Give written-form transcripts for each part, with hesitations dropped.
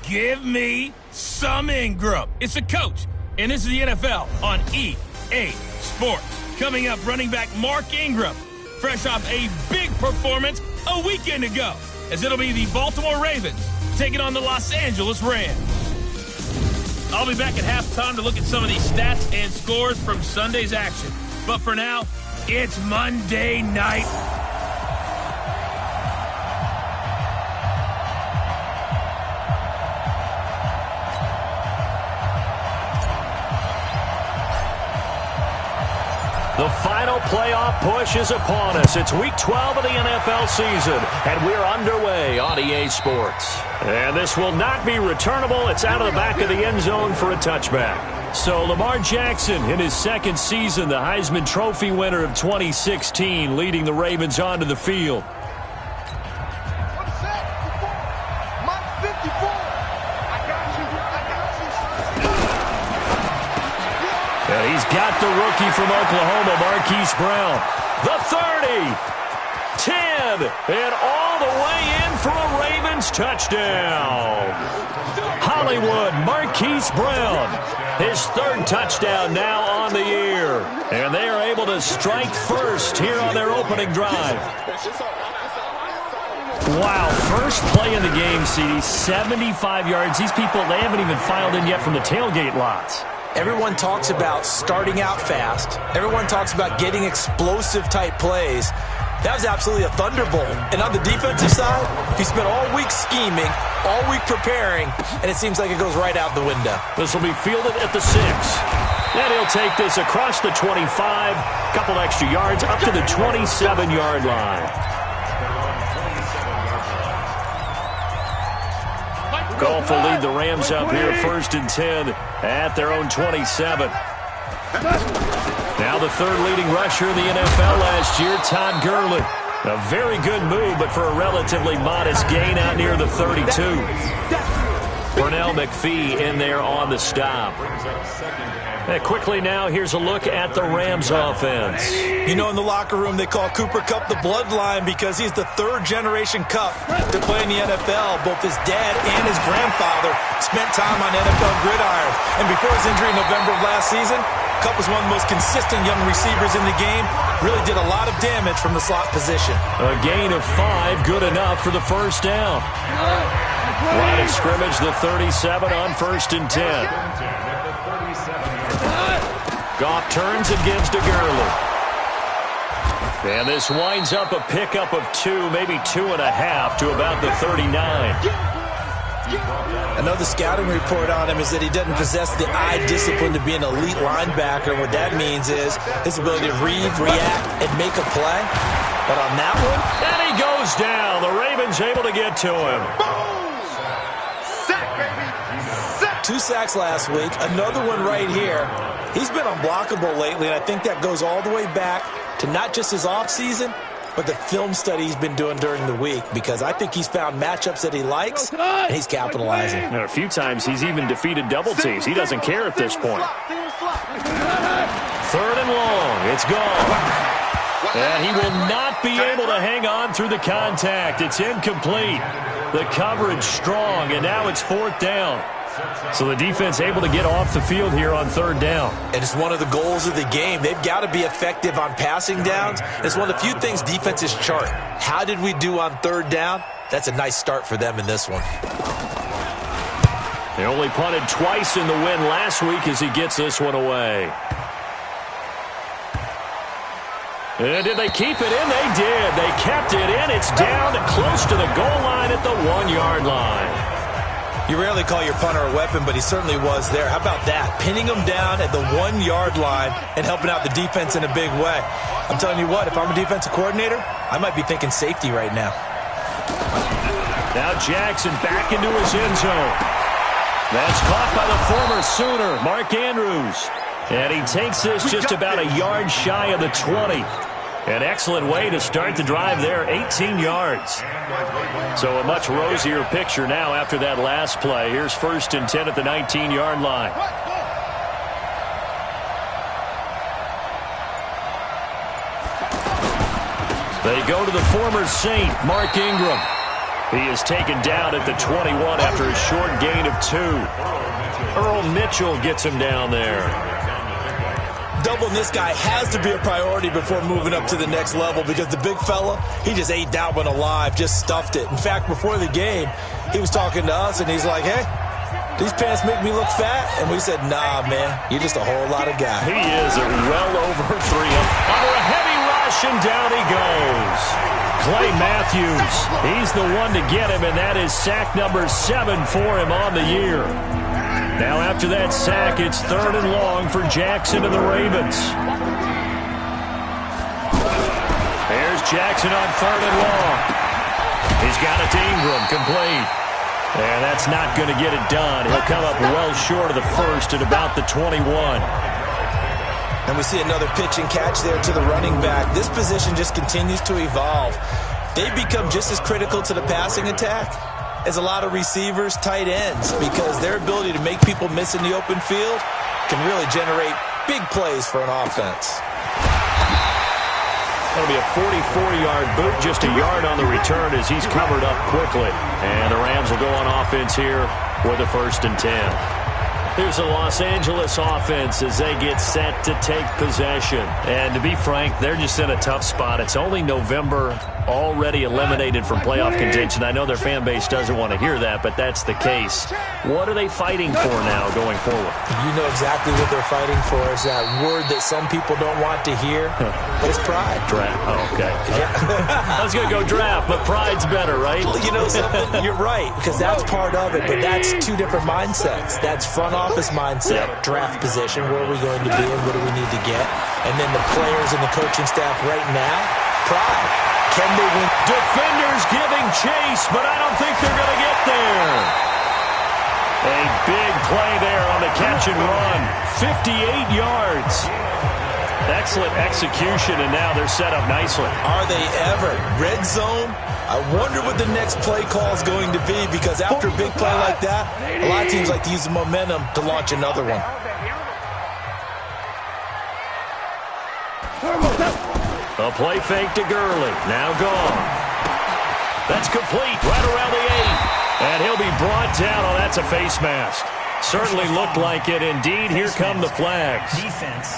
Give me some Ingram. It's a coach, and this is the NFL on EA Sports. Coming up, running back Mark Ingram, fresh off a big performance a weekend ago, as it'll be the Baltimore Ravens taking on the Los Angeles Rams. I'll be back at halftime to look at some of these stats and scores from Sunday's action. But for now, it's Monday night. The final playoff push is upon us. It's Week 12 of the NFL season, and we're underway on EA Sports. And this will not be returnable. It's out of the back of the end zone for a touchback. So Lamar Jackson, in his second season, the Heisman Trophy winner of 2016, leading the Ravens onto the field. And he's got the rookie from Oklahoma, Marquise Brown. The 30, 10, and all the way in for a Ravens touchdown. Hollywood, Marquise Brown, his third touchdown now on the year. And they are able to strike first here on their opening drive. Wow, first play in the game, CD, 75 yards. These people, they haven't even filed in yet from the tailgate lots. Everyone talks about starting out fast. Everyone talks about getting explosive-type plays. That was absolutely a thunderbolt. And on the defensive side, he spent all week scheming, all week preparing, and it seems like it goes right out the window. This will be fielded at the 6. And he'll take this across the 25, couple extra yards, up to the 27-yard line. Goff will lead the Rams up here, 1st and 10 at their own 27. Now the third leading rusher in the NFL last year, Todd Gurley. A very good move, but for a relatively modest gain out near the 32. Pernell McPhee in there on the stop. And quickly now, here's a look at the Rams offense. You know, in the locker room, they call Cooper Kupp the bloodline because he's the third-generation Kupp to play in the NFL. Both his dad and his grandfather spent time on NFL gridiron. And before his injury in November of last season, Kupp was one of the most consistent young receivers in the game. Really did a lot of damage from the slot position. A gain of 5, good enough for the first down. Line of scrimmage, the 37 on 1st and 10. Goff turns and gives to Gurley. And this winds up a pickup of 2, maybe 2.5 to about the 39. Another scouting report on him is that he doesn't possess the eye discipline to be an elite linebacker. What that means is his ability to read, react, and make a play. But on that one, and he goes down. The Ravens able to get to him. Sack, baby. Sack. 2 sacks last week. Another one right here. He's been unblockable lately, and I think that goes all the way back to not just his offseason, but the film study he's been doing during the week, because I think he's found matchups that he likes, and he's capitalizing. And a few times he's even defeated double teams. He doesn't care at this point. 3rd and long. It's gone. And he will not be able to hang on through the contact. It's incomplete. The coverage strong, and now it's 4th down. So the defense able to get off the field here on 3rd down. And it's one of the goals of the game. They've got to be effective on passing downs. It's one of the few things defenses chart. How did we do on 3rd down? That's a nice start for them in this one. They only punted twice in the win last week as he gets this one away. And did they keep it in? They did. They kept it in. It's down close to the goal line at the 1-yard line. You rarely call your punter a weapon, but he certainly was there. How about that? Pinning him down at the 1-yard line and helping out the defense in a big way. I'm telling you what, if I'm a defensive coordinator, I might be thinking safety right now. Now Jackson back into his end zone. That's caught by the former Sooner, Mark Andrews. And he takes this just about a yard shy of the 20. An excellent way to start the drive there, 18 yards. So a much rosier picture now after that last play. Here's 1st and 10 at the 19-yard line. They go to the former Saint, Mark Ingram. He is taken down at the 21 after a short gain of 2. Earl Mitchell gets him down there. Doubling this guy has to be a priority before moving up to the next level because the big fella, he just ate that one alive, just stuffed it. In fact, before the game, he was talking to us, and he's like, hey, these pants make me look fat. And we said, nah, man, you're just a whole lot of guy. He is at well over 3. Under a heavy rush, and down he goes. Clay Matthews, he's the one to get him, and that is sack number 7 for him on the year. Now after that sack, it's 3rd and long for Jackson and the Ravens. There's Jackson on 3rd and long. He's got it to Ingram, complete. And that's not going to get it done. He'll come up well short of the 1st at about the 21. And we see another pitch and catch there to the running back. This position just continues to evolve. They become just as critical to the passing attack as a lot of receivers, tight ends, because their ability to make people miss in the open field can really generate big plays for an offense. That'll be a 44-yard boot, just a yard on the return as he's covered up quickly. And the Rams will go on offense here with a 1st and 10. Here's the Los Angeles offense as they get set to take possession. And to be frank, they're just in a tough spot. It's only November, already eliminated from playoff contention. I know their fan base doesn't want to hear that, but that's the case. What are they fighting for now going forward? You know exactly what they're fighting for. Is that word that some people don't want to hear, but it's pride. Draft. Oh, okay. I was going to go draft, but pride's better, right? Well, you know something? You're right, because that's part of it, but that's 2 different mindsets. That's front office mindset, draft position, where are we going to be and what do we need to get? And then the players and the coaching staff right now, pride. Can they win? Defenders giving chase, but I don't think they're going to get there. A big play there on the catch and run. 58 yards. Excellent execution, and now they're set up nicely. Are they ever? Red zone? I wonder what the next play call is going to be, because after a big play like that, a lot of teams like to use the momentum to launch another one. A play fake to Gurley. Now gone. That's complete right around the 8. And he'll be brought down. Oh, that's a face mask. Certainly looked like it. Indeed, here come the flags. Defense.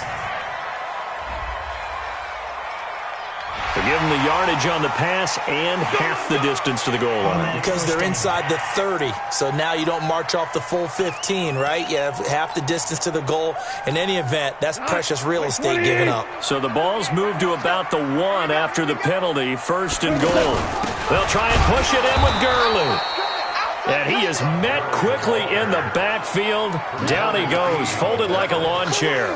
They give them the yardage on the pass and half the distance to the goal line. Because they're inside the 30, so now you don't march off the full 15, right? You have half the distance to the goal. In any event, that's precious real estate given up. So the ball's moved to about the 1 after the penalty, 1st and goal. They'll try and push it in with Gurley. And he is met quickly in the backfield. Down he goes, folded like a lawn chair.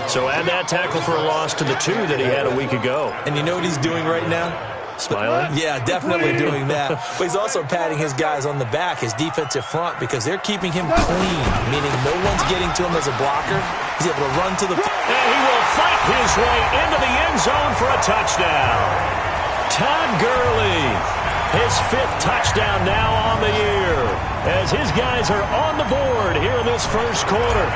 So add that tackle for a loss to the 2 that he had a week ago. And you know what he's doing right now? Smiling? Yeah, definitely doing that. But he's also patting his guys on the back, his defensive front, because they're keeping him clean, meaning no one's getting to him as a blocker. He's able to run to the... And he will fight his way into the end zone for a touchdown. Todd Gurley, his 5th touchdown now on the year, as his guys are on the board here in this first quarter.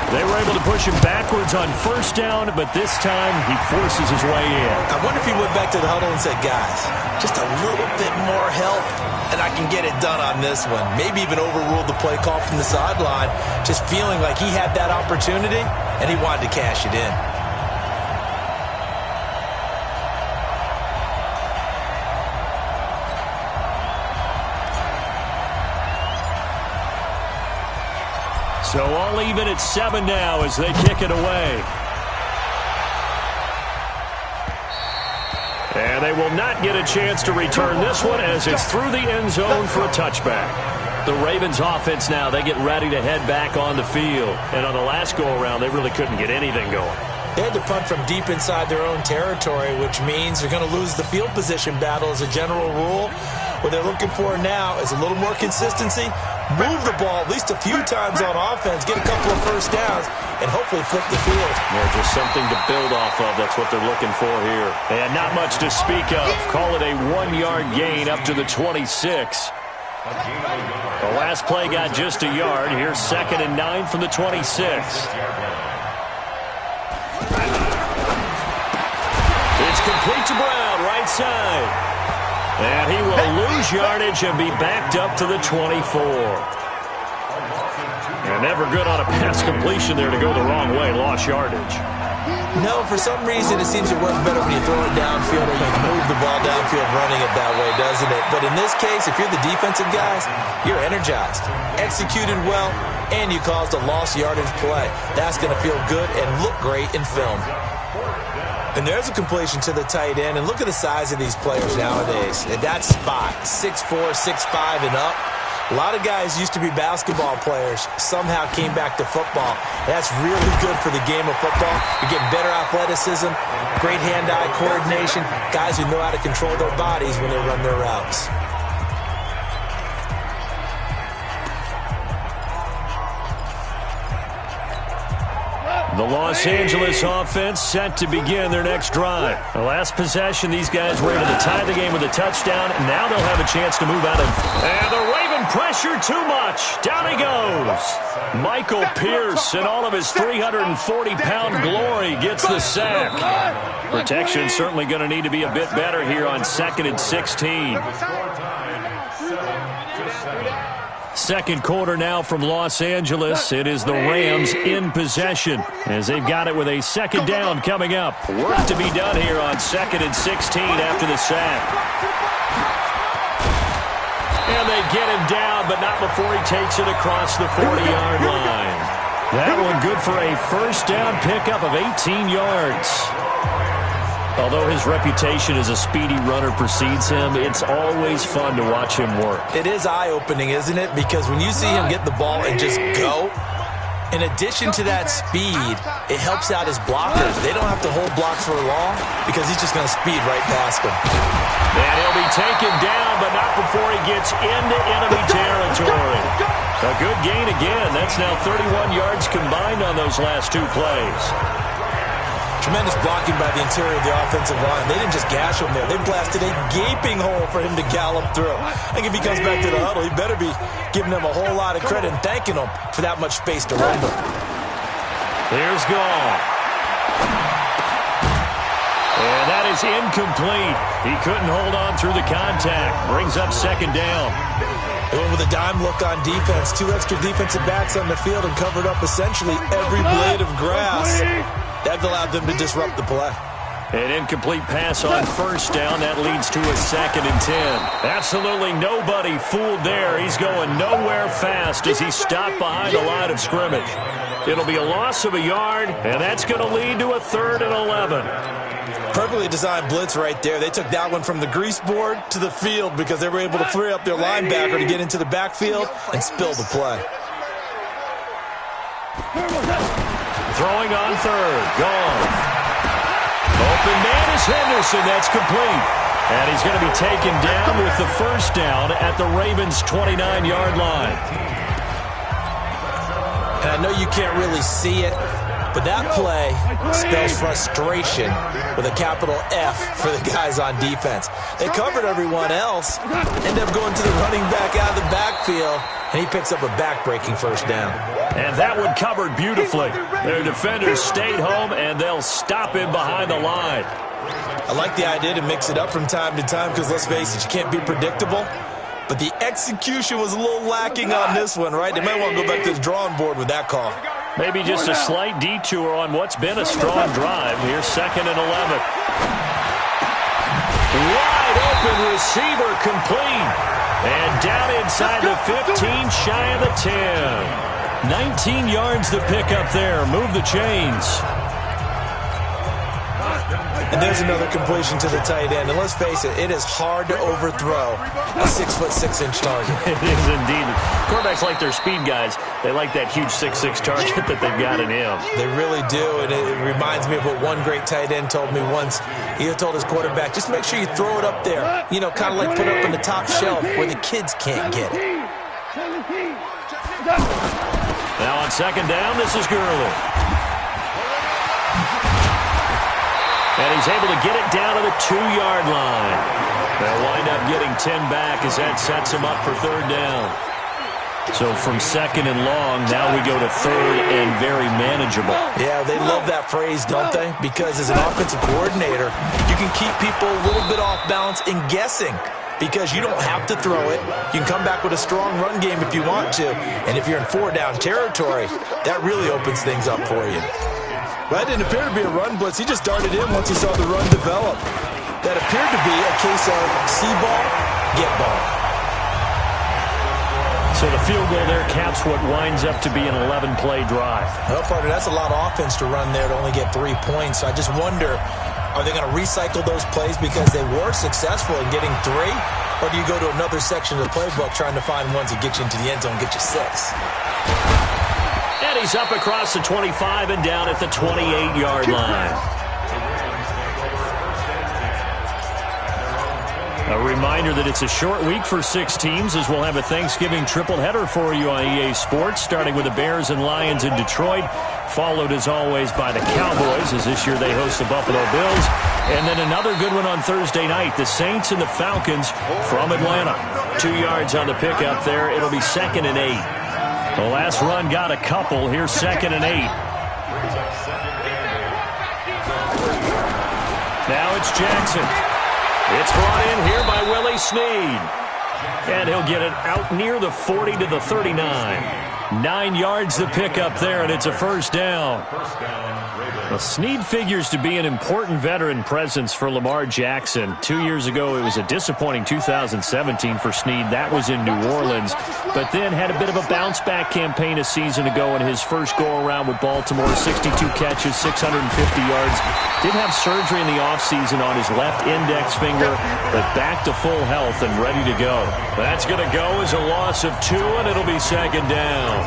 They were able to push him backwards on 1st down, but this time he forces his way in. I wonder if he went back to the huddle and said, guys, just a little bit more help, and I can get it done on this one. Maybe even overruled the play call from the sideline, just feeling like he had that opportunity, and he wanted to cash it in. So all even at 7 now as they kick it away. And they will not get a chance to return this one as it's through the end zone for a touchback. The Ravens offense now, they get ready to head back on the field. And on the last go-around, they really couldn't get anything going. They had to punt from deep inside their own territory, which means they're going to lose the field position battle as a general rule. What they're looking for now is a little more consistency, move the ball at least a few times on offense, get a couple of first downs, and hopefully flip the field. Yeah, just something to build off of. That's what they're looking for here. And not much to speak of. Call it a 1-yard gain up to the 26. The last play got just a yard. Here's 2nd and 9 from the 26. It's complete to Brown, right side. And he will lose yardage and be backed up to the 24. And never good on a pass completion there to go the wrong way. Lost yardage. No, for some reason it seems to work better when you throw it downfield or you move the ball downfield running it that way, doesn't it? But in this case, if you're the defensive guys, you're energized, executed well, and you caused a lost yardage play. That's going to feel good and look great in film. And there's a completion to the tight end. And look at the size of these players nowadays. At that spot, 6'4", 6'5", and up. A lot of guys used to be basketball players, somehow came back to football. That's really good for the game of football. You're getting better athleticism, great hand-eye coordination, guys who know how to control their bodies when they run their routes. The Los Angeles offense set to begin their next drive. The last possession, these guys were able to tie the game with a touchdown, and now they'll have a chance to move out of. And the Raven pressure too much. Down he goes. Michael Pierce, in all of his 340-pound glory, gets the sack. Protection certainly going to need to be a bit better here on 2nd and 16. Second quarter now from Los Angeles. It is the Rams in possession as they've got it with a 2nd down coming up. Work to be done here on 2nd and 16 after the sack. And they get him down, but not before he takes it across the 40-yard line. That one good for a first down pickup of 18 yards. Although his reputation as a speedy runner precedes him, it's always fun to watch him work. It is eye-opening, isn't it? Because when you see him get the ball and just go, in addition to that speed, it helps out his blockers. They don't have to hold blocks for long because he's just going to speed right past them. And he'll be taken down, but not before he gets into enemy territory. A good gain again. That's now 31 yards combined on those last 2 plays. Tremendous blocking by the interior of the offensive line. They didn't just gash him there. They blasted a gaping hole for him to gallop through. I think if he comes back to the huddle, he better be giving them a whole lot of credit and thanking them for that much space to run them. Here's Goff. And that is incomplete. He couldn't hold on through the contact. Brings up 2nd down. They went with a dime look on defense. 2 extra defensive backs on the field and covered up essentially every blade of grass. That allowed them to disrupt the play. An incomplete pass on first down. That leads to a 2nd and 10. Absolutely nobody fooled there. He's going nowhere fast as he stopped behind the line of scrimmage. It'll be a loss of a yard, and that's going to lead to a 3rd and 11. Perfectly designed blitz right there. They took that one from the grease board to the field because they were able to free up their linebacker to get into the backfield and spill the play. Throwing on 3rd. Gone. Open man is Henderson. That's complete. And he's going to be taken down with the first down at the Ravens' 29-yard line. And I know you can't really see it, but that play spells frustration with a capital F for the guys on defense. They covered everyone else, end up going to the running back out of the backfield, and he picks up a back-breaking first down. And that one covered beautifully. Their defenders stayed home, and they'll stop him behind the line. I like the idea to mix it up from time to time because, let's face it, you can't be predictable. But the execution was a little lacking on this one, right? They might want to go back to the drawing board with that call. Maybe just a slight detour on what's been a strong drive. Here's 2nd and 11. Wide open receiver complete. And down inside the 15, shy of the 10. 19 yards to pick up there. Move the chains. And there's another completion to the tight end. And let's face it, it is hard to overthrow a 6'6" target. It is indeed. Quarterbacks like their speed guys. They like that huge 6'6" target that they've got in him. They really do, and it reminds me of what one great tight end told me once. He told his quarterback, just make sure you throw it up there. You know, kind of like put it up on the top shelf where the kids can't get it. Now on second down, this is Gurley. And he's able to get it down to the 2-yard line. They'll wind up getting 10 back as that sets him up for third down. So from second and long, now we go to third and very manageable. Yeah, they love that phrase, don't they? Because as an offensive coordinator, you can keep people a little bit off balance and guessing because you don't have to throw it. You can come back with a strong run game if you want to. And if you're in 4-down territory, that really opens things up for you. Well, that didn't appear to be a run blitz. He just darted in once he saw the run develop. That appeared to be a case of see ball, get ball. So the field goal there caps what winds up to be an 11-play drive. Well, partner, that's a lot of offense to run there to only get 3 points. So I just wonder, are they going to recycle those plays because they were successful in getting 3? Or do you go to another section of the playbook trying to find ones that get you into the end zone and get you 6? And he's up across the 25 and down at the 28-yard line. A reminder that it's a short week for 6 teams as we'll have a Thanksgiving triple header for you on EA Sports, starting with the Bears and Lions in Detroit, followed as always by the Cowboys as this year they host the Buffalo Bills. And then another good one on Thursday night, the Saints and the Falcons from Atlanta. 2 yards on the pickup there. It'll be 2nd and 8. The last run got a couple. Here's 2nd and 8. Now it's Jackson. It's brought in here by Willie Snead. And he'll get it out near the 40 to the 39. 9 yards to pick up there, and it's a first down. Well, Snead figures to be an important veteran presence for Lamar Jackson. 2 years ago, it was a disappointing 2017 for Snead. That was in New Orleans. But then had a bit of a bounce-back campaign a season ago in his first go-around with Baltimore. 62 catches, 650 yards. Did have surgery in the offseason on his left index finger, but back to full health and ready to go. That's going to go as a loss of 2, and it'll be 2nd down.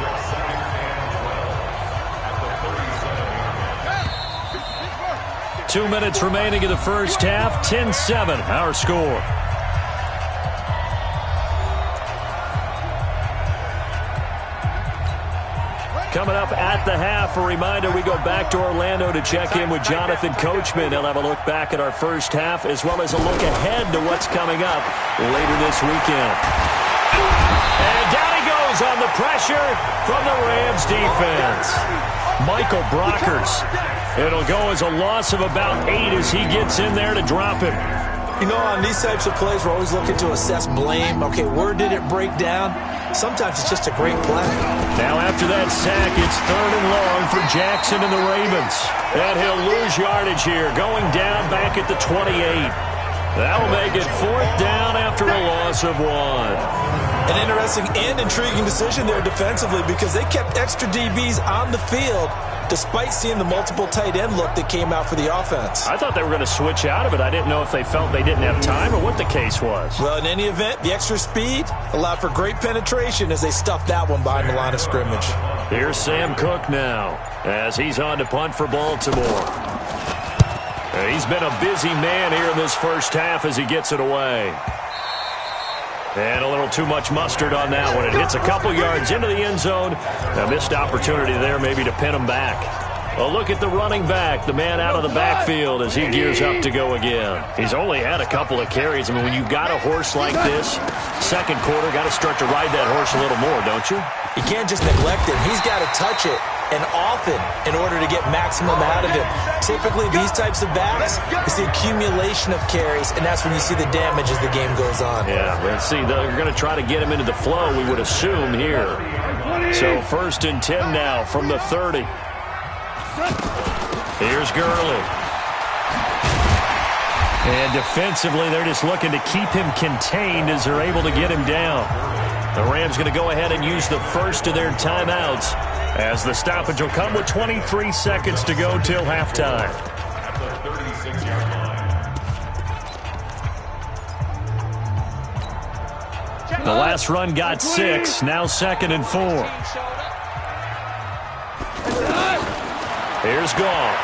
Two minutes remaining in the first half. 10-7, our score. Coming up at the half, a reminder, we go back to Orlando to check in with Jonathan Coachman. He'll have a look back at our first half as well as a look ahead to what's coming up later this weekend. And down he goes on the pressure from the Rams defense. Michael Brockers. It'll go as a loss of about 8 as he gets in there to drop him. You know, on these types of plays, we're always looking to assess blame. Okay, where did it break down? Sometimes it's just a great play. Now after that sack, it's 3rd and long for Jackson and the Ravens. And he'll lose yardage here, going down back at the 28. That'll make it 4th down after a loss of 1. An interesting and intriguing decision there defensively because they kept extra DBs on the field despite seeing the multiple tight end look that came out for the offense. I thought they were going to switch out of it. I didn't know if they felt they didn't have time or what the case was. Well, in any event, the extra speed allowed for great penetration as they stuffed that one behind the line of scrimmage. Here's Sam Cook now as he's on to punt for Baltimore. He's been a busy man here in this first half as he gets it away. And a little too much mustard on that one. It hits a couple yards into the end zone. A missed opportunity there maybe to pin him back. A look at the running back, the man out of the backfield as he gears up to go again. He's only had a couple of carries. I mean, when you've got a horse like this, second quarter, got to start to ride that horse a little more, don't you? You can't just neglect him. He's got to touch it, and often, in order to get maximum out of him. Typically, these types of backs, it's the accumulation of carries, and that's when you see the damage as the game goes on. Yeah, let's see. They're going to try to get him into the flow, we would assume, here. So 1st and 10 now from the 30. Here's Gurley. And defensively, they're just looking to keep him contained as they're able to get him down. The Rams going to go ahead and use the first of their timeouts as the stoppage will come with 23 seconds to go till halftime. The last run got 6, now 2nd and 4. Here's Goff.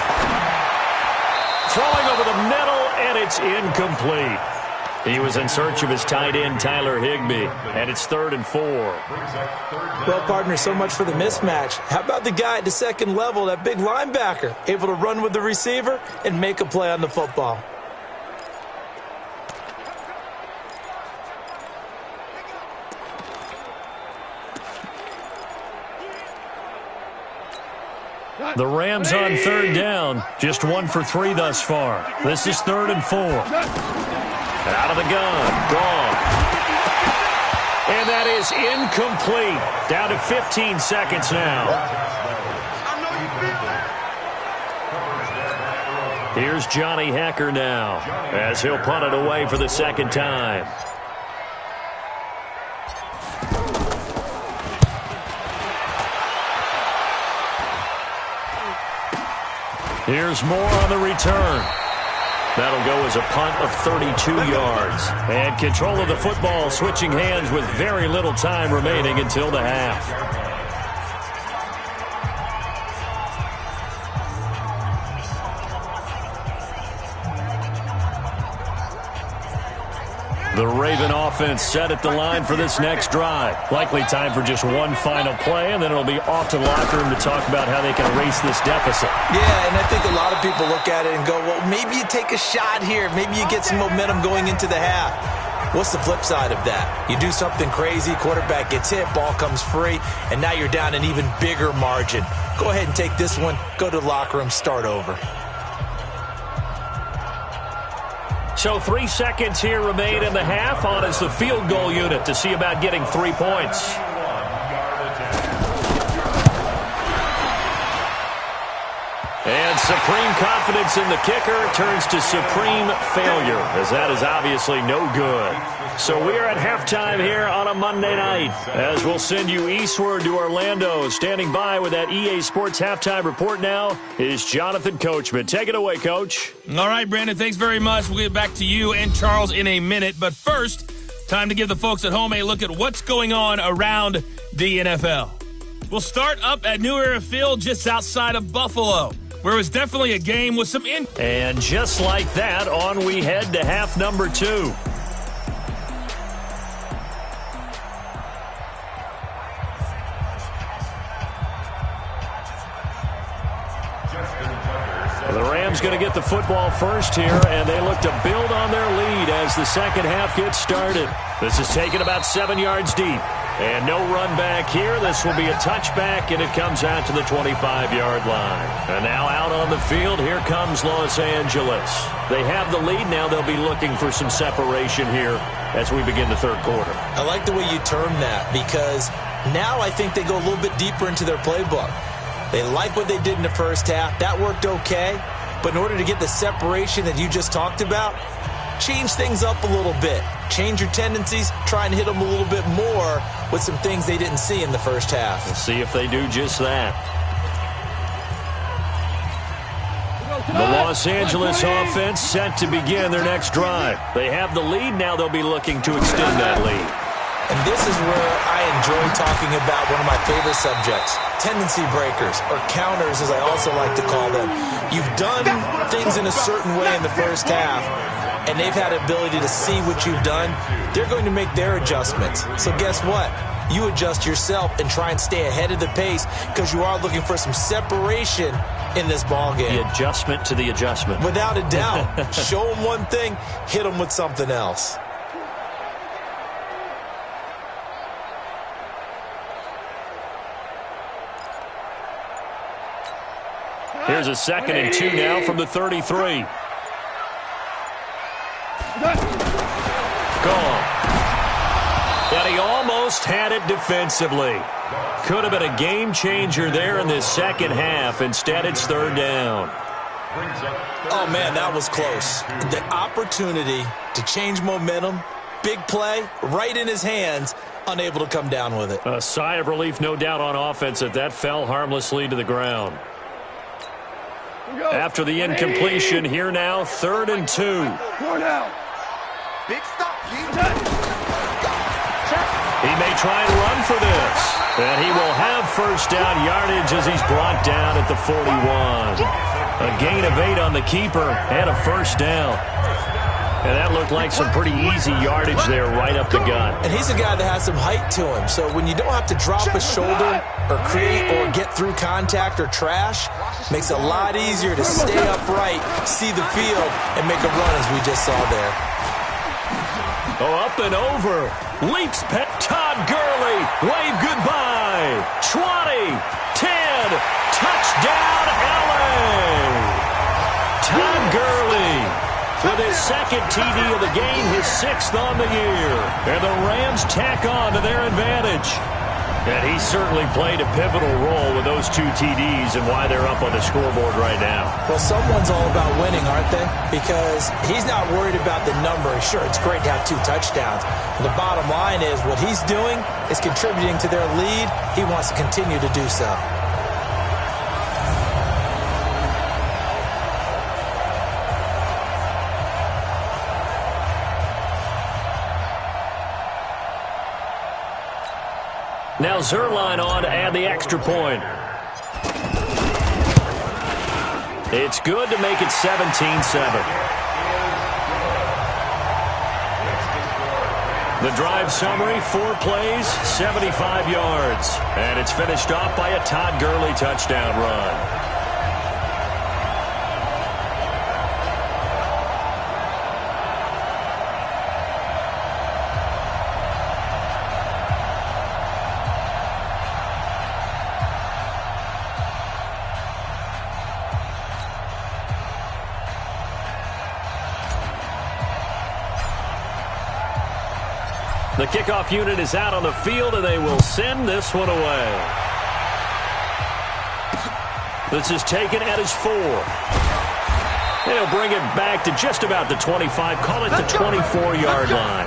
Throwing over the middle, and it's incomplete. He was in search of his tight end, Tyler Higbee, and it's 3rd and 4. Well, partner, so much for the mismatch. How about the guy at the second level, that big linebacker, able to run with the receiver and make a play on the football? The Rams on 3rd down, just 1 for 3 thus far. This is 3rd and 4. Out of the gun, gone. And that is incomplete. Down to 15 seconds now. Here's Johnny Hecker now, as he'll punt it away for the second time. Here's more on the return. That'll go as a punt of 32 yards. And control of the football switching hands with very little time remaining until the half. The Raven offense set at the line for this next drive. Likely time for just one final play, and then it'll be off to the locker room to talk about how they can erase this deficit. Yeah, and I think a lot of people look at it and go, well, maybe you take a shot here. Maybe you get some momentum going into the half. What's the flip side of that? You do something crazy, quarterback gets hit, ball comes free, and now you're down an even bigger margin. Go ahead and take this one, go to the locker room, start over. So 3 seconds here remain in the half. On is the field goal unit to see about getting 3 points. And supreme confidence in the kicker turns to supreme failure, as that is obviously no good. So we are at halftime here on a Monday night, as we'll send you eastward to Orlando. Standing by with that EA Sports halftime report now is Jonathan Coachman. Take it away, Coach. All right, Brandon, thanks very much. We'll get back to you and Charles in a minute. But first, time to give the folks at home a look at what's going on around the NFL. We'll start up at New Era Field just outside of Buffalo, where it was definitely a game with some And just like that, on we head to half number 2. The Rams going to get the football first here, and they look to build on their lead as the second half gets started. This is taken about 7 yards deep. And no run back here. This will be a touchback, and it comes out to the 25-yard line. And now out on the field, here comes Los Angeles. They have the lead. Now they'll be looking for some separation here as we begin the third quarter. I like the way you term that, because now I think they go a little bit deeper into their playbook. They like what they did in the first half. That worked okay. But in order to get the separation that you just talked about, change things up a little bit. Change your tendencies. Try and hit them a little bit more with some things they didn't see in the first half. We'll see if they do just that. The Los Angeles offense set to begin their next drive. They have the lead. Now they'll be looking to extend that lead. And this is where I enjoy talking about one of my favorite subjects, tendency breakers, or counters as I also like to call them. You've done things in a certain way in the first half, and they've had the ability to see what you've done. They're going to make their adjustments. So guess what? You adjust yourself and try and stay ahead of the pace, because you are looking for some separation in this ball game. The adjustment to the adjustment. Without a doubt. Show them one thing, hit them with something else. Here's a 2nd and 2 now from the 33. Gone. And he almost had it defensively. Could have been a game changer there in this second half. Instead, it's third down. Oh, man, that was close. The opportunity to change momentum, big play, right in his hands, unable to come down with it. A sigh of relief, no doubt, on offense that fell harmlessly to the ground. After the incompletion, here now, 3rd and 2. Big stop. try and run for this. And he will have first down yardage as he's brought down at the 41. A gain of 8 on the keeper and a first down. And that looked like some pretty easy yardage there right up the gut. And he's a guy that has some height to him. So when you don't have to drop a shoulder or create or get through contact or trash, makes it a lot easier to stay upright, see the field, and make a run as we just saw there. Oh, up and over. Leaps pet. Todd Gurley. Wave goodbye. 20. 10. Touchdown, LA. Todd Gurley with his second TD of the game, his 6th on the year. And the Rams tack on to their advantage. And he certainly played a pivotal role with those 2 TDs and why they're up on the scoreboard right now. Well, someone's all about winning, aren't they? Because he's not worried about the number. Sure, it's great to have 2 touchdowns. And the bottom line is what he's doing is contributing to their lead. He wants to continue to do so. Now Zerline on to add the extra point. It's good to make it 17-7. The drive summary, 4 plays, 75 yards. And it's finished off by a Todd Gurley touchdown run. The kickoff unit is out on the field, and they will send this one away. This is taken at his 4. They'll bring it back to just about the 25. Call it the 24-yard line.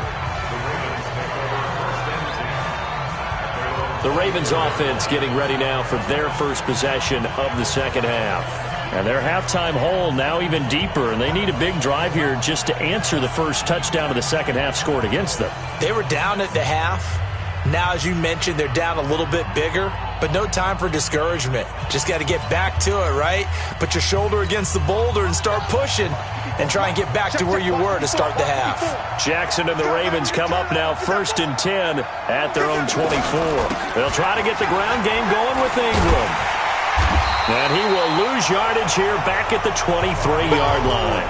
The Ravens offense getting ready now for their first possession of the second half. And their halftime hole now even deeper, and they need a big drive here just to answer the first touchdown of the second half scored against them. They were down at the half. Now, as you mentioned, they're down a little bit bigger, but no time for discouragement. Just got to get back to it, right? Put your shoulder against the boulder and start pushing and try and get back to where you were to start the half. Jackson and the Ravens come up now 1st and 10 at their own 24. They'll try to get the ground game going with Ingram. And he will lose yardage here back at the 23-yard line.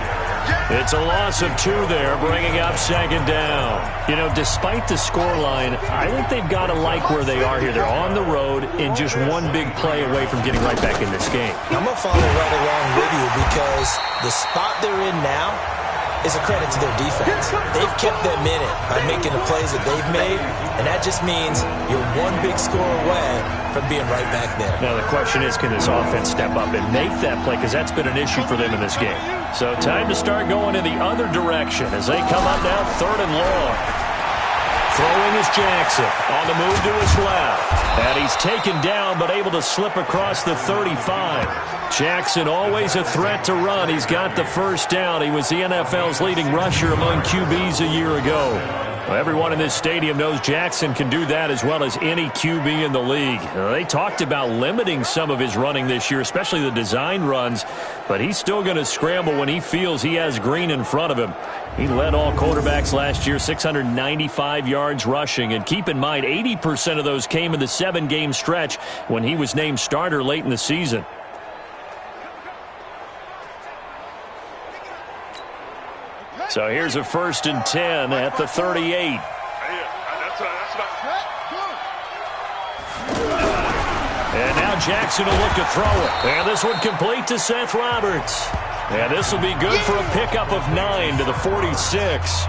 It's a loss of 2 there, bringing up 2nd down. You know, despite the scoreline, I think they've got to like where they are here. They're on the road and just one big play away from getting right back in this game. I'm going to follow right along with you because the spot they're in now is a credit to their defense. They've kept them in it by making the plays that they've made, and that just means you're one big score away from being right back there. Now the question is, can this offense step up and make that play? Because that's been an issue for them in this game. So time to start going in the other direction as they come up now 3rd and long. Throwing is Jackson on the move to his left. And he's taken down but able to slip across the 35. Jackson always a threat to run. He's got the first down. He was the NFL's leading rusher among QBs a year ago. Well, everyone in this stadium knows Jackson can do that as well as any QB in the league. They talked about limiting some of his running this year, especially the design runs, but he's still going to scramble when he feels he has green in front of him. He led all quarterbacks last year, 695 yards rushing. And keep in mind, 80% of those came in the 7-game stretch when he was named starter late in the season. So here's a 1st and 10 at the 38. And now Jackson will look to throw it. And this one complete to Seth Roberts. And this will be good for a pickup of 9 to the 46.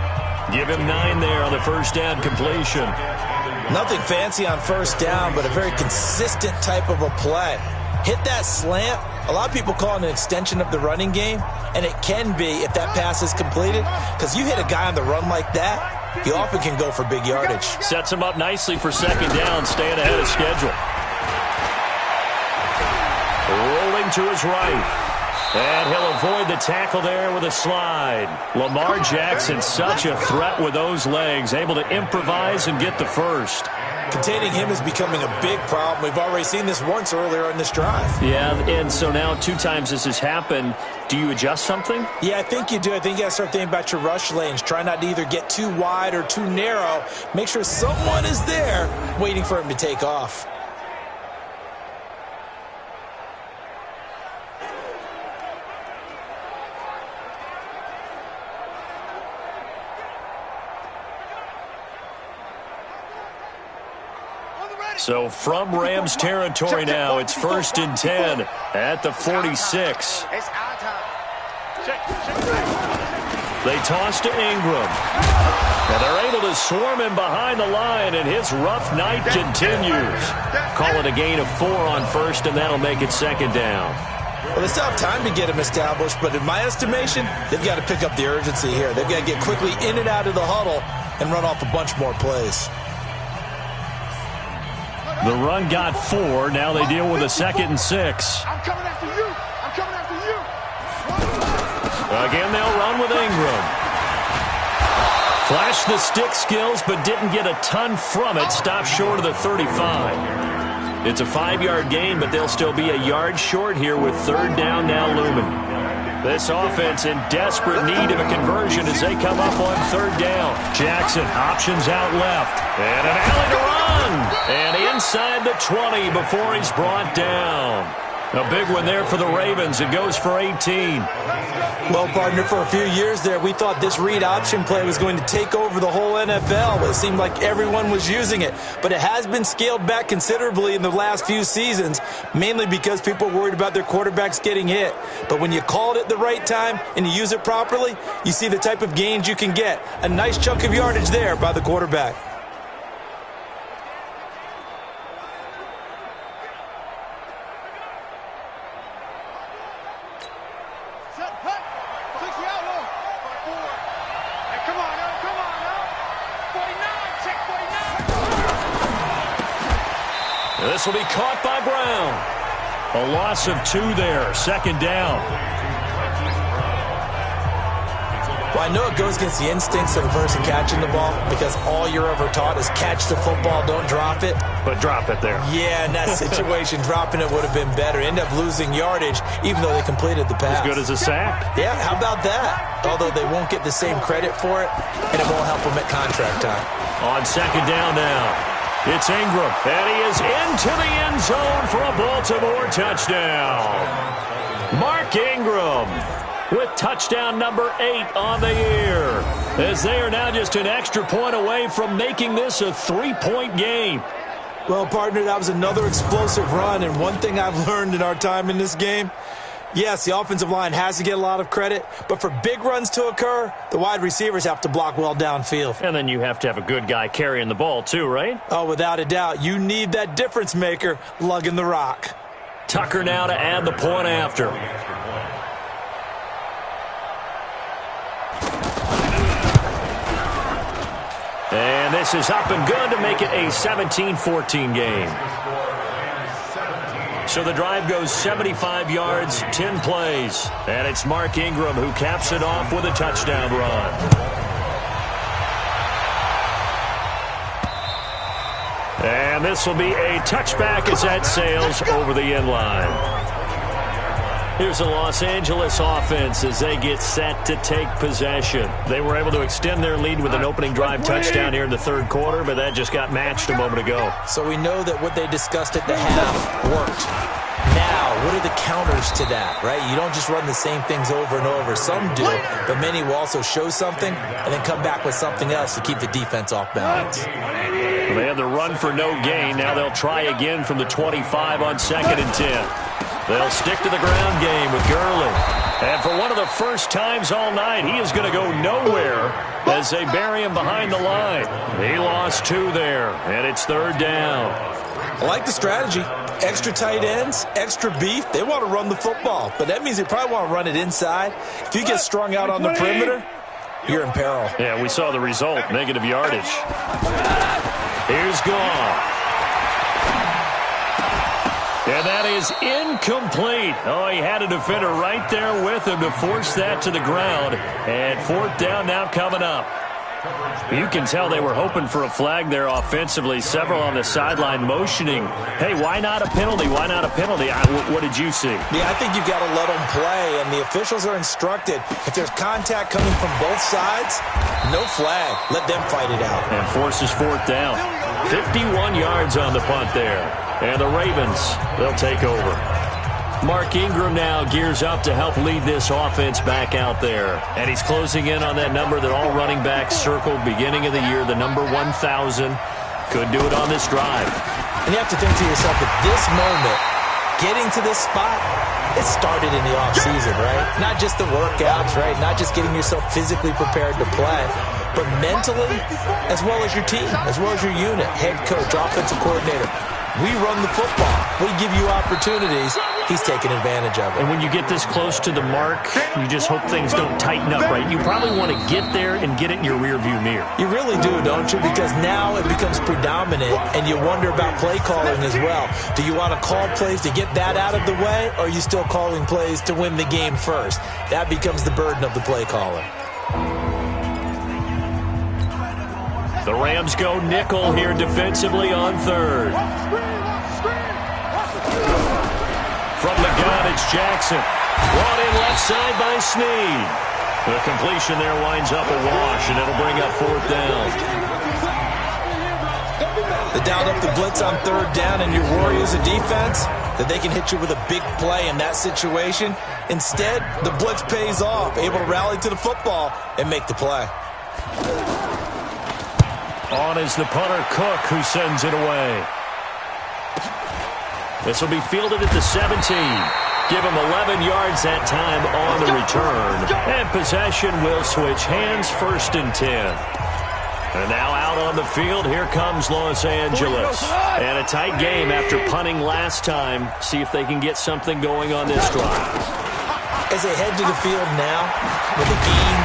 Give him 9 there on the first down completion. Nothing fancy on first down, but a very consistent type of a play. Hit that slant. A lot of people call it an extension of the running game, and it can be if that pass is completed, because you hit a guy on the run like that, you often can go for big yardage. Sets him up nicely for second down, staying ahead of schedule. Rolling to his right. And he'll avoid the tackle there with a slide. Lamar Jackson, such a threat with those legs, able to improvise and get the first. Containing him is becoming a big problem. We've already seen this once earlier in this drive. Yeah, and so now 2 times this has happened. Do you adjust something? Yeah, I think you do. I think you got to start thinking about your rush lanes. Try not to either get too wide or too narrow. Make sure someone is there waiting for him to take off. So from Rams territory now, it's 1st and 10 at the 46. They toss to Ingram. And they're able to swarm him behind the line, and his rough night continues. Call it a gain of 4 on 1st, and that'll make it 2nd down. Well, they still have time to get him established, but in my estimation, they've got to pick up the urgency here. They've got to get quickly in and out of the huddle and run off a bunch more plays. The run got 4. Now they deal with a 2nd and 6. I'm coming after you. I'm coming after you. Again, they'll run with Ingram. Flashed the stick skills, but didn't get a ton from it. Stopped short of the 35. It's a 5-yard gain, but they'll still be a yard short here with 3rd down now looming. This offense in desperate need of a conversion as they come up on 3rd down. Jackson options out left. And an alley to run. And inside the 20 before he's brought down. A big one there for the Ravens. It goes for 18. Well, partner, for a few years there, we thought this read option play was going to take over the whole NFL. It seemed like everyone was using it. But it has been scaled back considerably in the last few seasons, mainly because people are worried about their quarterbacks getting hit. But when you call it at the right time and you use it properly, you see the type of gains you can get. A nice chunk of yardage there by the quarterback. This will be caught by Brown. A loss of 2 there, 2nd down. Well, I know it goes against the instincts of the person catching the ball because all you're ever taught is catch the football, don't drop it. But drop it there. Yeah, in that situation, dropping it would have been better. End up losing yardage, even though they completed the pass. As good as a sack. Yeah, how about that? Although they won't get the same credit for it, and it won't help them at contract time. On 2nd down now. It's Ingram, and he is into the end zone for a Baltimore touchdown. Mark Ingram with touchdown number 8 on the year, as they are now just an extra point away from making this a 3-point game. Well, partner, that was another explosive run, and one thing I've learned in our time in this game, yes, the offensive line has to get a lot of credit, but for big runs to occur, the wide receivers have to block well downfield. And then you have to have a good guy carrying the ball too, right? Oh, without a doubt. You need that difference maker lugging the rock. Tucker now to add the point after. And this is up and good to make it a 17-14 game. So the drive goes 75 yards, 10 plays. And it's Mark Ingram who caps it off with a touchdown run. And this will be a touchback as that sails over the end line. Here's the Los Angeles offense as they get set to take possession. They were able to extend their lead with an opening drive touchdown here in the 3rd quarter, but that just got matched a moment ago. So we know that what they discussed at the half worked. Now, what are the counters to that, right? You don't just run the same things over and over. Some do, but many will also show something and then come back with something else to keep the defense off balance. Well, they had the run for no gain. Now they'll try again from the 25 on 2nd and 10. They'll stick to the ground game with Gurley. And for one of the first times all night, he is going to go nowhere as they bury him behind the line. He lost 2 there, and it's 3rd down. I like the strategy. Extra tight ends, extra beef. They want to run the football, but that means they probably want to run it inside. If you get strung out on the perimeter, you're in peril. Yeah, we saw the result, negative yardage. Here's Goff. And that is incomplete. Oh, he had a defender right there with him to force that to the ground. And fourth down now coming up. You can tell they were hoping for a flag there offensively. Several on the sideline motioning, hey, why not a penalty? Why not a penalty? What did you see? Yeah, I think you've got to let them play, and the officials are instructed. If there's contact coming from both sides, no flag. Let them fight it out. And forces fourth down. 51 yards on the punt there. And the Ravens, they'll take over. Mark Ingram now gears up to help lead this offense back out there. And he's closing in on that number that all running backs circled beginning of the year, the number 1,000. Could do it on this drive. And you have to think to yourself, at this moment, getting to this spot, it started in the offseason, right? Not just the workouts, right? Not just getting yourself physically prepared to play, but mentally, as well as your team, as well as your unit, head coach, offensive coordinator. We run the football. We give you opportunities. He's taking advantage of it. And when you get this close to the mark, you just hope things don't tighten up, right? You probably want to get there and get it in your rearview mirror. You really do, don't you? Because now it becomes predominant, and you wonder about play calling as well. Do you want to call plays to get that out of the way, or are you still calling plays to win the game first? That becomes the burden of the play caller. The Rams go nickel here defensively on third. From the gun, it's Jackson. Brought in left side by Snead. The completion there winds up a wash, and it'll bring up fourth down. They dialed up the blitz on third down, and your worry as a defense that they can hit you with a big play in that situation. Instead, the blitz pays off, able to rally to the football and make the play. On is the punter, Cook, who sends it away. This will be fielded at the 17. Give him 11 yards that time on the return. And possession will switch hands, 1st and 10. And now out on the field, here comes Los Angeles. And a tight game after punting last time. See if they can get something going on this drive. As they head to the field now, with a game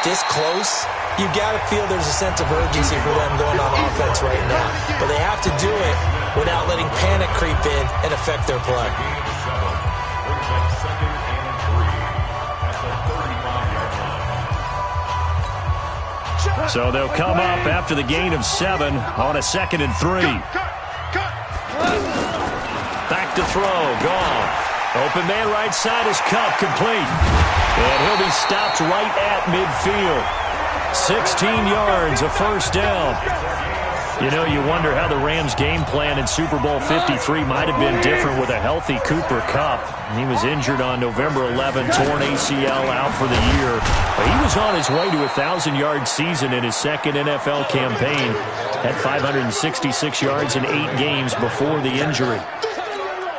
this close, you've got to feel there's a sense of urgency for them going on offense right now. But they have to do it without letting panic creep in and affect their play. So they'll come up after the gain of 7 on a 2nd and 3. Back to throw, Goff. Open man right side is Cup, complete. And he'll be stopped right at midfield. 16 yards, a 1st down. You know, you wonder how the Rams' game plan in Super Bowl 53 might have been different with a healthy Cooper Kupp. He was injured on November 11, torn ACL, out for the year. He was on his way to a 1,000-yard season in his 2nd NFL campaign. Had 566 yards in 8 games before the injury.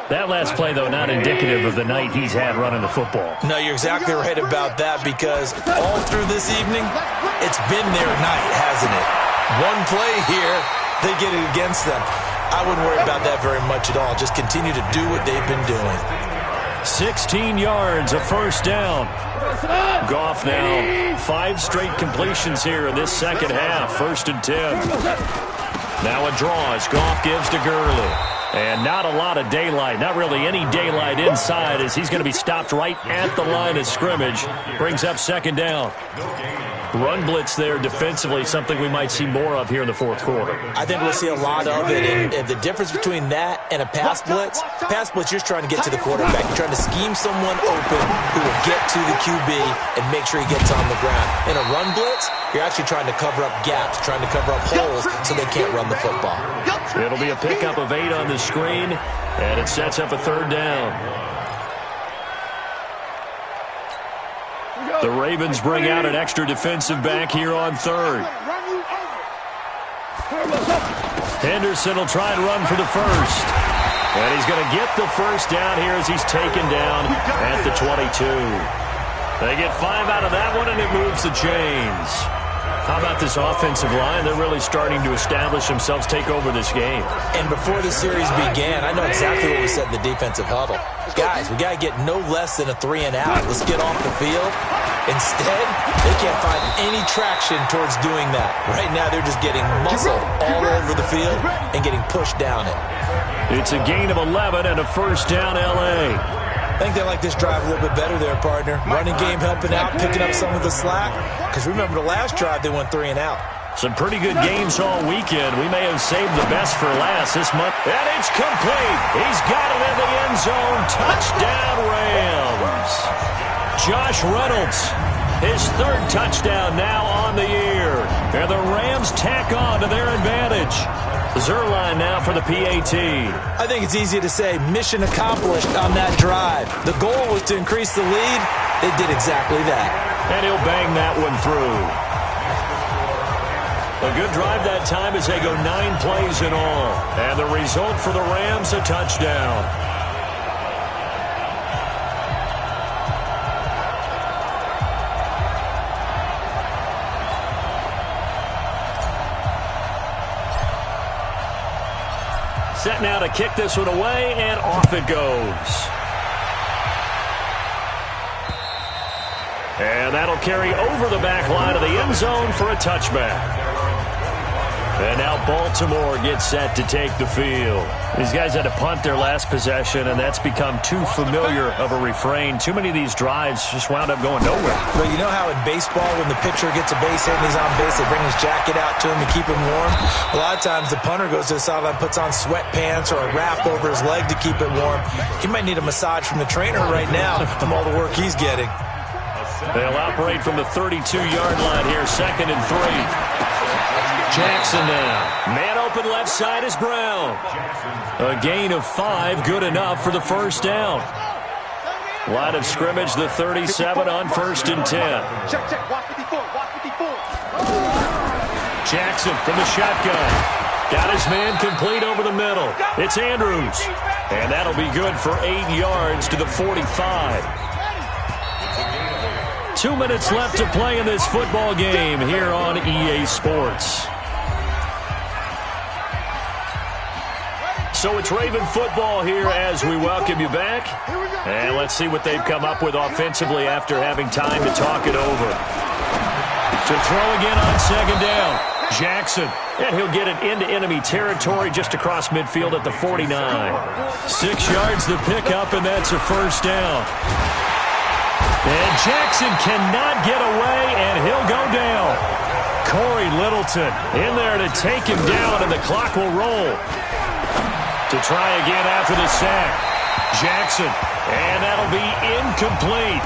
That last play, though, not indicative of the night he's had running the football. No, you're exactly right about that, because all through this evening, it's been their night, hasn't it? One play here, they get it against them. I wouldn't worry about that very much at all. Just continue to do what they've been doing. 16 yards, a 1st down. Goff now 5 straight completions here in this second half. 1st and 10. Now a draw as Goff gives to Gurley. And not a lot of daylight, not really any daylight inside, as he's going to be stopped right at the line of scrimmage. Brings up 2nd down. Run blitz there defensively, something we might see more of here in the 4th quarter. I think we'll see a lot of it, and the difference between that and a pass blitz, you're just trying to get to the quarterback. You're trying to scheme someone open who will get to the QB and make sure he gets on the ground. In a run blitz, you're actually trying to cover up gaps, trying to cover up holes so they can't run the football. It'll be a pickup of 8 on the screen, and it sets up a 3rd down. The Ravens bring out an extra defensive back here on 3rd. Henderson will try and run for the 1st. And he's going to get the 1st down here as he's taken down at the 22. They get 5 out of that one, and it moves the chains. How about this offensive line? They're really starting to establish themselves, take over this game. And before the series began, I know exactly what we said in the defensive huddle. Guys, we got to get no less than a 3 and out. Let's get off the field Instead, they can't find any traction towards doing that. Right now, they're just getting muscled all over the field and getting pushed down it. It's a gain of 11 and a first down, L.A. I think they like this drive a little bit better there, partner. Running game helping out, picking up some of the slack. Because remember, the last drive, they went 3 and out. Some pretty good games all weekend. We may have saved the best for last this month. And it's complete. He's got it in the end zone. Touchdown, Rams. Josh Reynolds, his 3rd touchdown now on the year. And the Rams tack on to their advantage. Zerline now for the PAT. I think it's easy to say mission accomplished on that drive. The goal was to increase the lead. They did exactly that. And he'll bang that one through. A good drive that time as they go 9 plays in all. And the result for the Rams, a touchdown. Set now to kick this one away, and off it goes. And that'll carry over the back line of the end zone for a touchback. And now Baltimore gets set to take the field. These guys had to punt their last possession, and that's become too familiar of a refrain. Too many of these drives just wound up going nowhere. Well, you know how in baseball, when the pitcher gets a base hit and he's on base, they bring his jacket out to him to keep him warm? A lot of times the punter goes to the sideline, puts on sweatpants or a wrap over his leg to keep it warm. He might need a massage from the trainer right now from all the work he's getting. They'll operate from the 32-yard line here, 2nd and 3. Jackson now. Man open left side is Brown. A gain of 5, good enough for the first down. Line of scrimmage, the 37 on 1st and 10. Check. Watch 54. Watch 54. Jackson from the shotgun. Got his man complete over the middle. It's Andrews. And that'll be good for 8 yards to the 45. 2 minutes left to play in this football game here on EA Sports. So it's Raven football here as we welcome you back. And let's see what they've come up with offensively after having time to talk it over. To throw again on 2nd down. Jackson. And he'll get it into enemy territory just across midfield at the 49. 6 yards the pickup, and that's a first down. And Jackson cannot get away, and he'll go down. Corey Littleton in there to take him down, and the clock will roll. To try again after the sack. Jackson, and that'll be incomplete.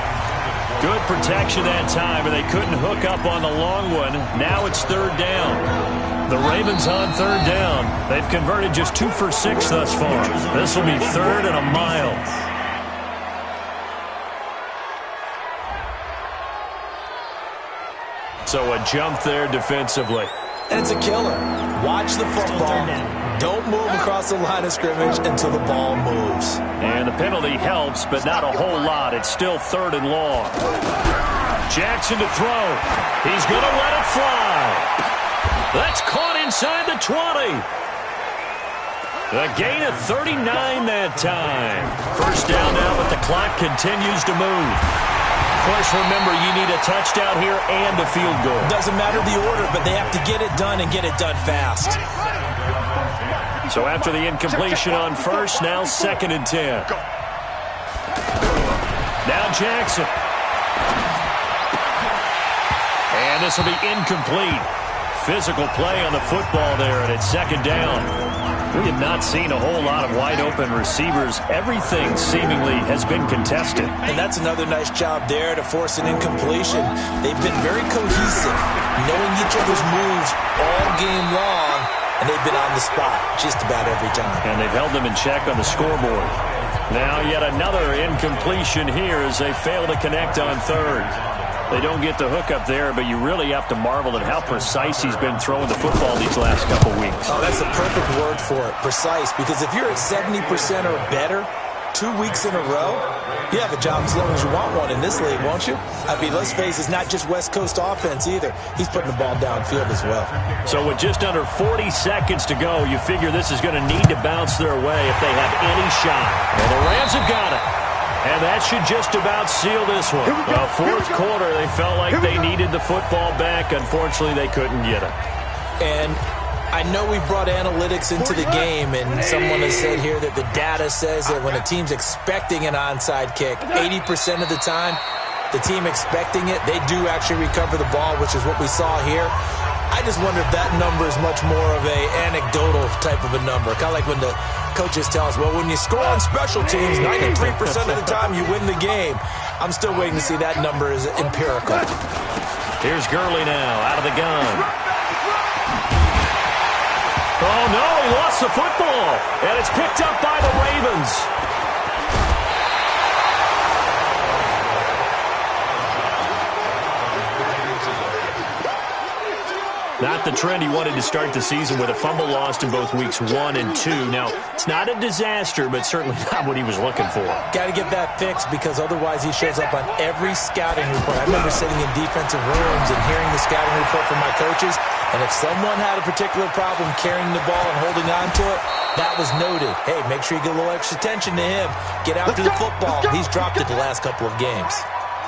Good protection that time, and they couldn't hook up on the long one. Now it's 3rd down. The Ravens on 3rd down. They've converted just 2 for 6 thus far. This will be 3rd and a mile. So a jump there defensively. And it's a killer. Watch the football. Don't move across the line of scrimmage until the ball moves. And the penalty helps, but not a whole lot. It's still 3rd and long. Jackson to throw. He's going to let it fly. That's caught inside the 20. A gain of 39 that time. First down now, but the clock continues to move. Of course, remember, you need a touchdown here and a field goal. Doesn't matter the order, but they have to get it done and get it done fast. So after the incompletion on first, now 2nd and 10. Now Jackson. And this will be incomplete. Physical play on the football there, and it's 2nd down. We have not seen a whole lot of wide-open receivers. Everything seemingly has been contested. And that's another nice job there to force an incompletion. They've been very cohesive, knowing each other's moves all game long, and they've been on the spot just about every time. And they've held them in check on the scoreboard. Now yet another incompletion here as they fail to connect on 3rd. They don't get the hook up there, but you really have to marvel at how precise he's been throwing the football these last couple weeks. Oh, that's the perfect word for it, precise, because if you're at 70% or better 2 weeks in a row, you have a job as long as you want one in this league, won't you? I mean, let's face it, it's not just West Coast offense either. He's putting the ball downfield as well. So with just under 40 seconds to go, you figure this is going to need to bounce their way if they have any shot. And the Rams have got it. And that should just about seal this one. Fourth quarter, they felt like they needed the football back. Unfortunately, they couldn't get it. And I know we brought analytics into the game, and someone has said here that the data says that when a team's expecting an onside kick, 80% of the time, the team expecting it, they do actually recover the ball, which is what we saw here. I just wonder if that number is much more of a anecdotal type of a number. Kind of like when the coaches tell us, well, when you score on special teams, 93% of the time you win the game. I'm still waiting to see that number is empirical. Here's Gurley now, out of the gun. Oh, no, he lost the football. And it's picked up by the Ravens. Not the trend he wanted to start the season with, a fumble lost in both weeks 1 and 2. Now, it's not a disaster, but certainly not what he was looking for. Got to get that fixed because otherwise he shows up on every scouting report. I remember sitting in defensive rooms and hearing the scouting report from my coaches, and if someone had a particular problem carrying the ball and holding on to it, that was noted. Hey, make sure you get a little extra attention to him. Get after the football. He's dropped it the last couple of games.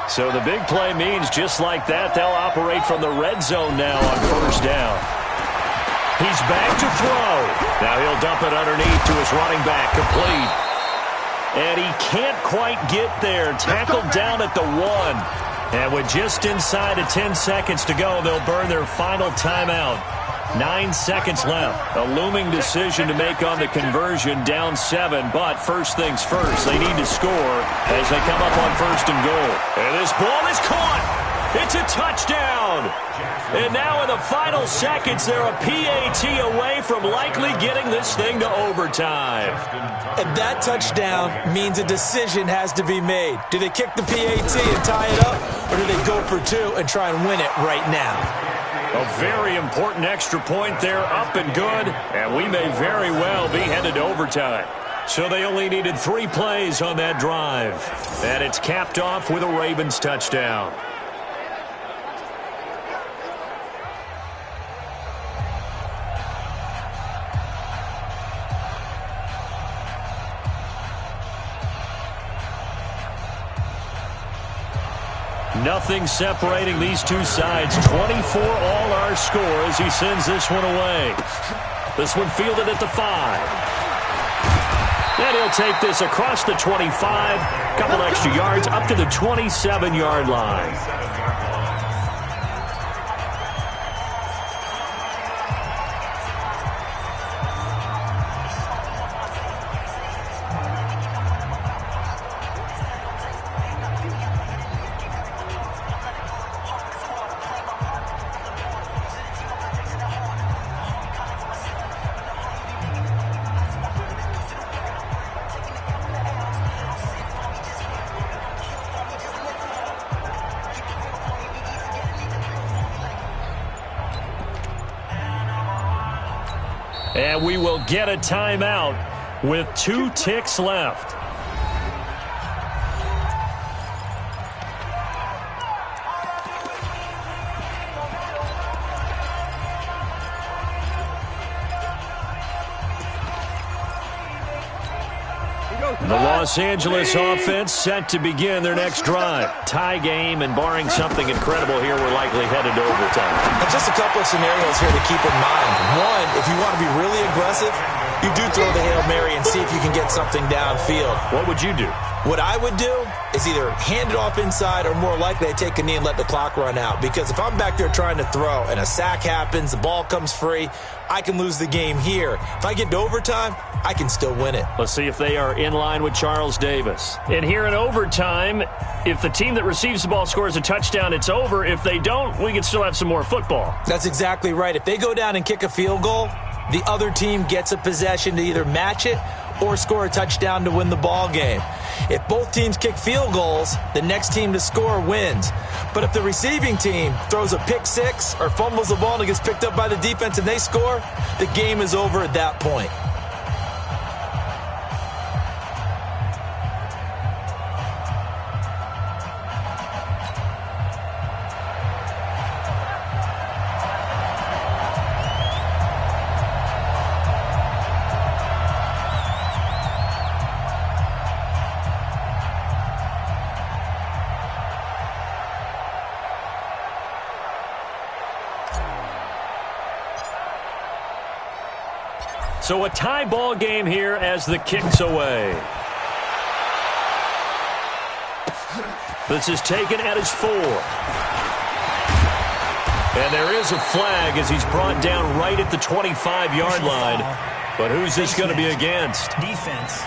So the big play means just like that, they'll operate from the red zone now on first down. He's back to throw. Now he'll dump it underneath to his running back, complete. And he can't quite get there. Tackled down at the 1. And with just inside of 10 seconds to go, they'll burn their final timeout. 9 seconds left. A looming decision to make on the conversion, down 7. But first things first, they need to score as they come up on first and goal. And this ball is caught. It's a touchdown. And now in the final seconds, they're a PAT away from likely getting this thing to overtime. And that touchdown means a decision has to be made. Do they kick the PAT and tie it up, or do they go for 2 and try and win it right now? A very important extra point there, up and good, and we may very well be headed to overtime. So they only needed 3 plays on that drive, and it's capped off with a Ravens touchdown. Nothing separating these two sides. 24 all our score as he sends this one away. This one fielded at the 5. And he'll take this across the 25. Couple extra yards up to the 27-yard line. And we will get a timeout with 2 ticks left. The Los Angeles offense set to begin their next drive. Tie game, and barring something incredible here, we're likely headed to overtime. And just a couple of scenarios here to keep in mind. One, if you want to be really aggressive, you do throw the Hail Mary and see if you can get something downfield. What would you do? What I would do is either hand it off inside, or more likely I take a knee and let the clock run out. Because if I'm back there trying to throw and a sack happens, the ball comes free, I can lose the game here. If I get to overtime, I can still win it. Let's see if they are in line with Charles Davis. And here in overtime, if the team that receives the ball scores a touchdown, it's over. If they don't, we can still have some more football. That's exactly right. If they go down and kick a field goal, the other team gets a possession to either match it or score a touchdown to win the ball game. If both teams kick field goals, the next team to score wins. But if the receiving team throws a pick six or fumbles the ball and it gets picked up by the defense and they score, the game is over at that point. So a tie ball game here as the kick's away. This is taken at his 4. And there is a flag as he's brought down right at the 25-yard line. But who's this going to be against? Defense.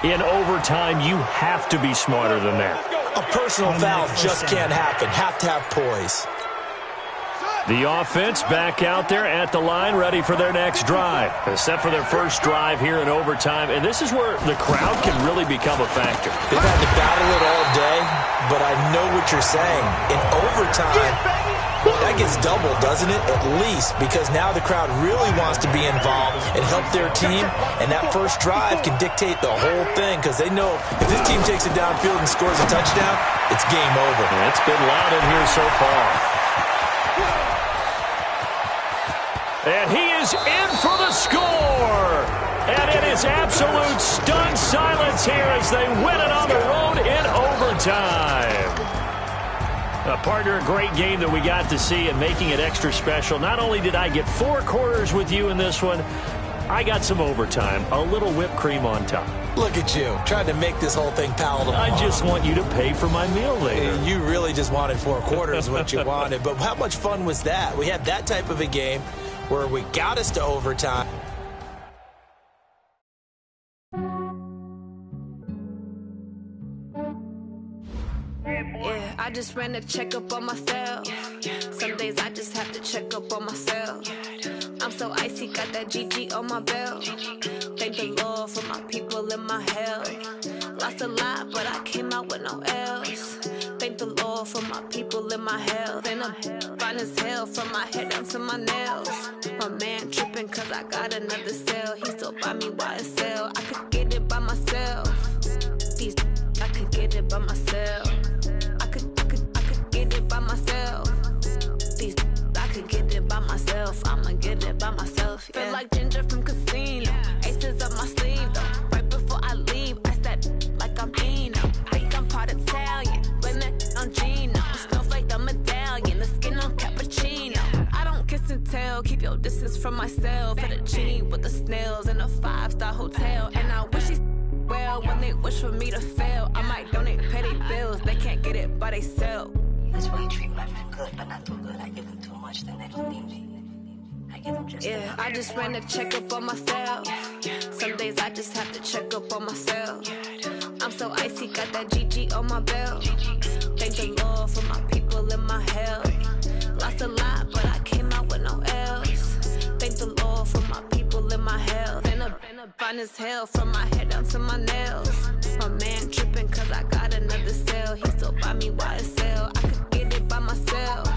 In overtime, you have to be smarter than that. A personal foul just can't happen. Have to have poise. The offense back out there at the line, ready for their next drive. Set for their first drive here in overtime. And this is where the crowd can really become a factor. They've had to battle it all day, but I know what you're saying. In overtime, that gets doubled, doesn't it? At least, because now the crowd really wants to be involved and help their team. And that first drive can dictate the whole thing because they know if this team takes it downfield and scores a touchdown, it's game over. And it's been loud in here so far. And he is in for the score. And it is absolute stunned silence here as they win it on the road in overtime. Partner, a great game that we got to see and making it extra special. Not only did I get 4 quarters with you in this one, I got some overtime, a little whipped cream on top. Look at you, trying to make this whole thing palatable. I just want you to pay for my meal later. You really just wanted 4 quarters what you wanted. But how much fun was that? We had that type of a game where we got us to overtime. Yeah, I just ran a checkup on myself. Some days I just have to check up on myself. I'm so icy, got that GG on my belt. Thank the Lord for my people in my health. Lost a lot, but I came out with no L's. Thank the Lord for my people in my health. And I'm fine as hell from my head down to my nails. My man tripping cause I got another cell. He still buy me YSL. I could get it by myself. These I could get it by myself. I could get it by myself. These I could get it by myself. I'ma get it by myself. Yeah. Feel like Ginger from Casino. Aces up my sleeve though. Right before I leave, I said like I'm Dino. Think I'm part Italian. Blame that on Gino. Snowflake the medallion. The skin on cappuccino. I don't kiss and tell. Keep your distance from myself. Fettuccine with the snails in a 5-star hotel. And I wish he's well when they wish for me to fail. I might donate petty bills. They can't get it by themselves. That's why you treat my friend good, but not too good. I give them too much, then they don't need me. I give them just yeah, I just ran a checkup on myself. Some days I just have to check up on myself. I'm so icy, got that GG on my belt. Thank the Lord for my people in my health. Lost a lot, but I came out with no L's. Thank the Lord for my people in my health. And I'm fine as hell from my head down to my nails. My man tripping cause I got another cell. He still buy me YSL. I could get it by myself.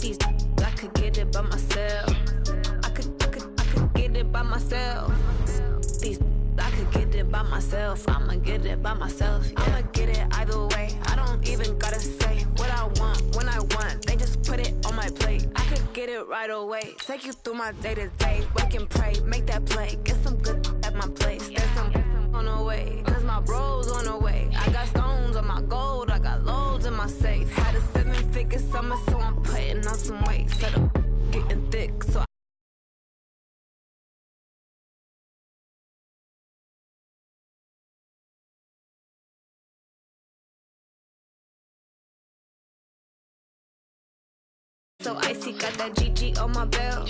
These I could get it by myself. I could get it by myself. These I could get it by myself. I'ma get it by myself. Yeah. I'ma get it either way. I don't even gotta say what I want when I want. They just put it on my plate. I could get it right away. Take you through my day to day. Wake and pray, make that play. Get some good at my place. There's some on the way. Cause my bro's on the way. I got stones on my gold. I got loads in my safe. Had a 7-figure summer, so I'm putting on some weight. Set up getting thick, so so icy, got that GG on my belt.